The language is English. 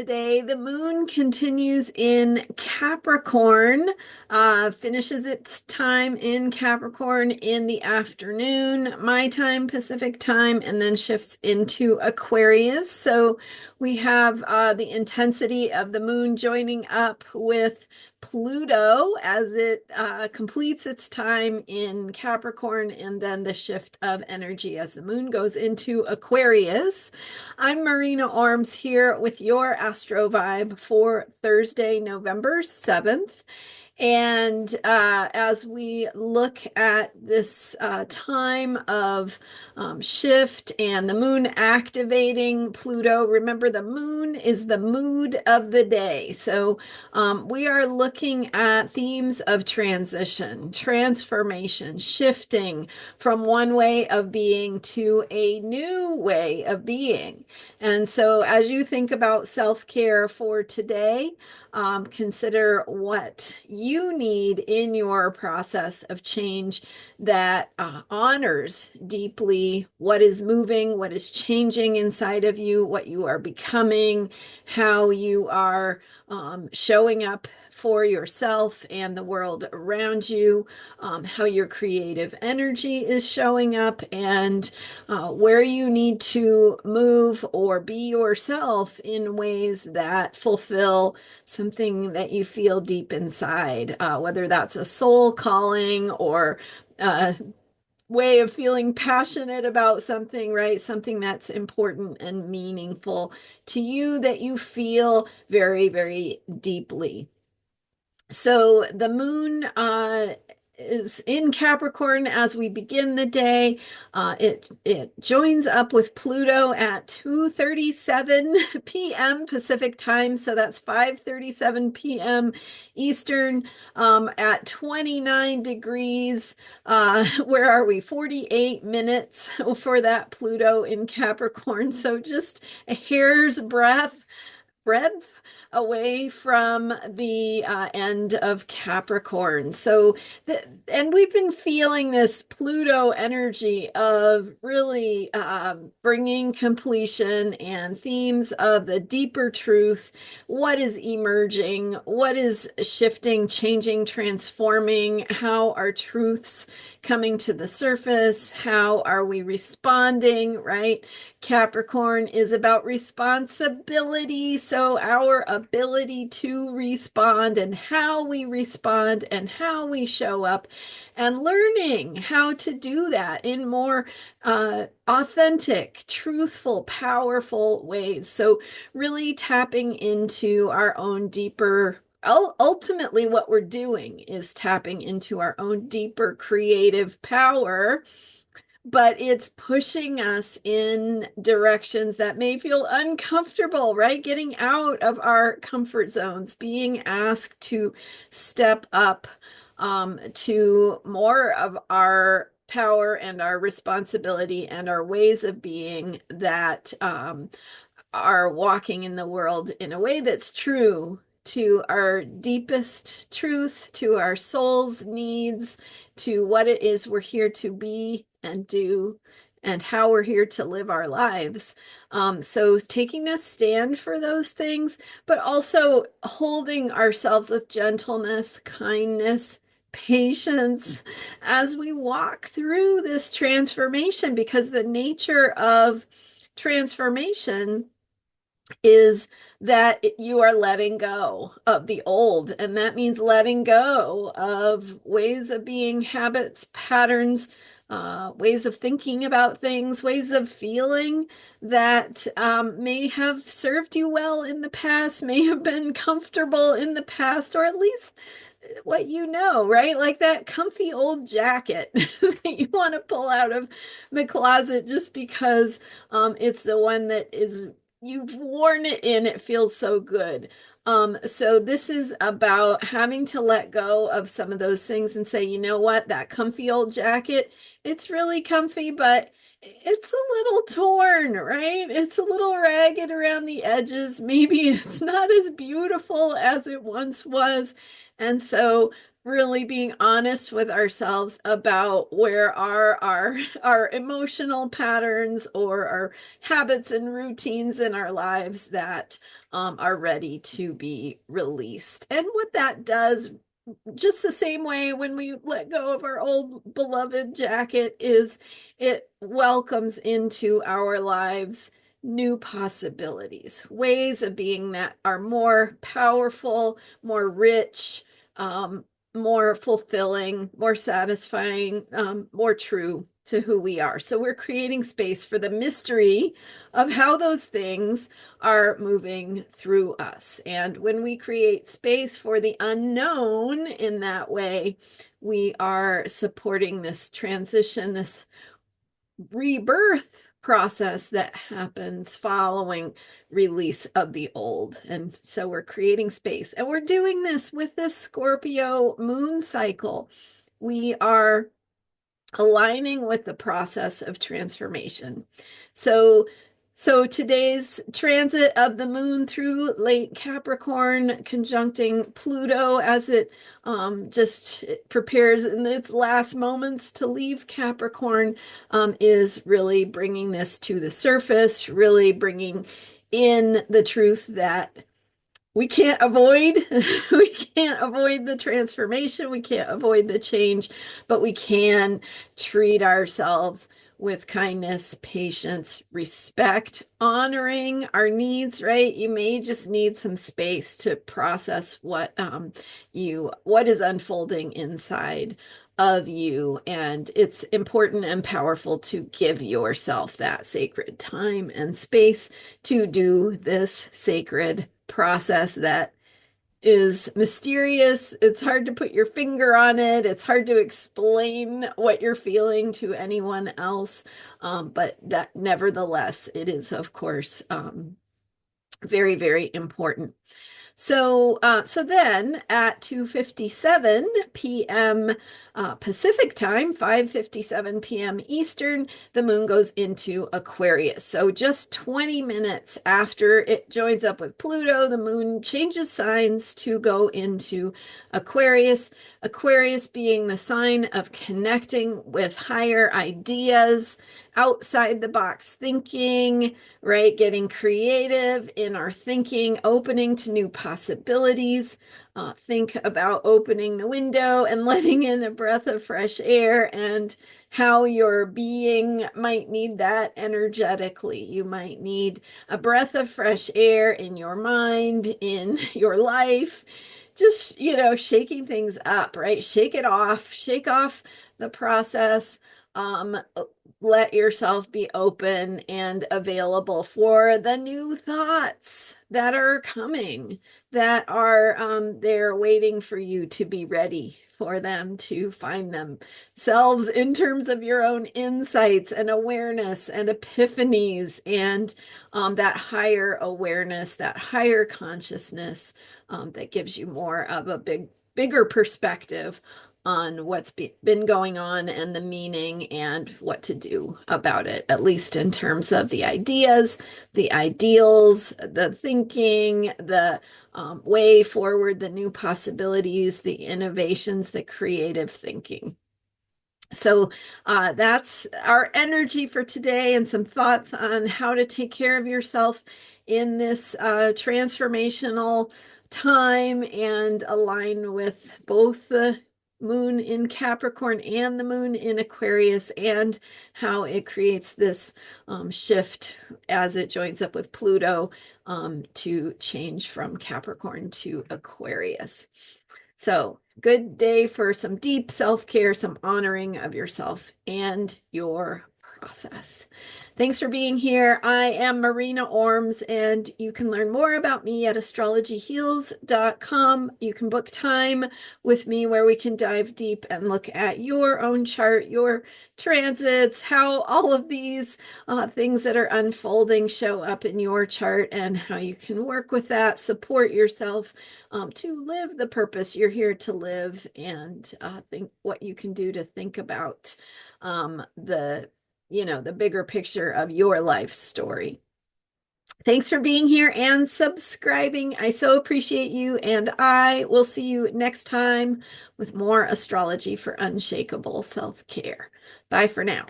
Today, the moon continues in Capricorn, finishes its time in Capricorn in the afternoon, my time, Pacific time, and then shifts into Aquarius. So we have the intensity of the moon joining up with Pluto as it completes its time in Capricorn, and then the shift of energy as the moon goes into Aquarius. I'm Marina Arms here with your Astro Vibe for Thursday, November 7th. And as we look at this time of shift and the moon activating Pluto, remember the moon is the mood of the day. So we are looking at themes of transition, transformation, shifting from one way of being to a new way of being. And so as you think about self-care for today, consider what you need in your process of change that honors deeply what is moving, what is changing inside of you, what you are becoming, how you are showing up for yourself and the world around you, how your creative energy is showing up, and where you need to move or be yourself in ways that fulfill something that you feel deep inside, whether that's a soul calling or a way of feeling passionate about something, right? Something that's important and meaningful to you that you feel very, very deeply. So the moon is in Capricorn as we begin the day. It joins up with Pluto at 2:37 p.m. Pacific time, so that's 5:37 p.m. Eastern, at 29 degrees. Where are we? 48 minutes for that Pluto in Capricorn. So just a hair's breadth away from the end of Capricorn. So, and we've been feeling this Pluto energy of really bringing completion and themes of the deeper truth. What is emerging? What is shifting, changing, transforming? How are truths coming to the surface? How are we responding, right? Capricorn is about responsibility. So, our ability to respond and how we show up, and learning how to do that in more authentic, truthful, powerful ways. So, really tapping into our own deeper. Ultimately, what we're doing is tapping into our own deeper creative power, but it's pushing us in directions that may feel uncomfortable, right? Getting out of our comfort zones, being asked to step up to more of our power and our responsibility and our ways of being that are walking in the world in a way that's true to our deepest truth, to our soul's needs, to what it is we're here to be and do, and how we're here to live our lives. So taking a stand for those things, but also holding ourselves with gentleness, kindness, patience as we walk through this transformation, because the nature of transformation is that you are letting go of the old. And that means letting go of ways of being, habits, patterns, ways of thinking about things, ways of feeling that may have served you well in the past, may have been comfortable in the past, or at least what you know, right? Like that comfy old jacket that you want to pull out of the closet just because it's the one that is you've worn it in, it feels so good. So this is about having to let go of some of those things and say, you know what, that comfy old jacket, it's really comfy, but it's a little torn, right? It's a little ragged around the edges. Maybe it's not as beautiful as it once was. And so really being honest with ourselves about where our emotional patterns or our habits and routines in our lives that are ready to be released. And what that does, just the same way when we let go of our old beloved jacket, is it welcomes into our lives new possibilities, ways of being that are more powerful, more rich, um, more fulfilling, more satisfying, more true to who we are. So we're creating space for the mystery of how those things are moving through us. And when we create space for the unknown in that way, we are supporting this transition, this rebirth process that happens following release of the old. And so we're creating space, and we're doing this with this Scorpio moon cycle. We are aligning with the process of transformation. So today's transit of the moon through late Capricorn conjuncting Pluto as it just prepares in its last moments to leave Capricorn is really bringing this to the surface, really bringing in the truth that we can't avoid we can't avoid the transformation, we can't avoid the change, but we can treat ourselves with kindness, patience, respect, honoring our needs, right? You may just need some space to process what is unfolding inside of you, and it's important and powerful to give yourself that sacred time and space to do this sacred process that is mysterious. It's hard to put your finger on it. It's hard to explain what you're feeling to anyone else. But that nevertheless, it is, of course, very, very important. So then at 2:57 p.m. Pacific time, 5:57 p.m. Eastern, the moon goes into Aquarius. So just 20 minutes after it joins up with Pluto, the moon changes signs to go into Aquarius. Aquarius being the sign of connecting with higher ideas, outside the box thinking, right? Getting creative in our thinking, opening to new possibilities. Think about opening the window and letting in a breath of fresh air, and how your being might need that energetically. You might need a breath of fresh air in your mind, in your life. Just, shaking things up, right? Shake off the process. Um, let yourself be open and available for the new thoughts that are coming, that are there waiting for you to be ready for them to find themselves in terms of your own insights and awareness and epiphanies, and that higher awareness, that higher consciousness that gives you more of a bigger perspective on what's been going on and the meaning and what to do about it, at least in terms of the ideas, the ideals, the thinking, the way forward, the new possibilities, the innovations, the creative thinking. So that's our energy for today, and some thoughts on how to take care of yourself in this transformational time and align with both the moon in Capricorn and the moon in Aquarius, and how it creates this shift as it joins up with Pluto to change from Capricorn to Aquarius. So, good day for some deep self-care, some honoring of yourself and your process. Thanks for being here. I am Marina Orms, and you can learn more about me at astrologyheals.com. You can book time with me where we can dive deep and look at your own chart, your transits, how all of these things that are unfolding show up in your chart, and how you can work with that, support yourself to live the purpose you're here to live, and think what you can do to think about the bigger picture of your life story. Thanks for being here and subscribing. I so appreciate you, and I will see you next time with more astrology for unshakable self-care. Bye for now.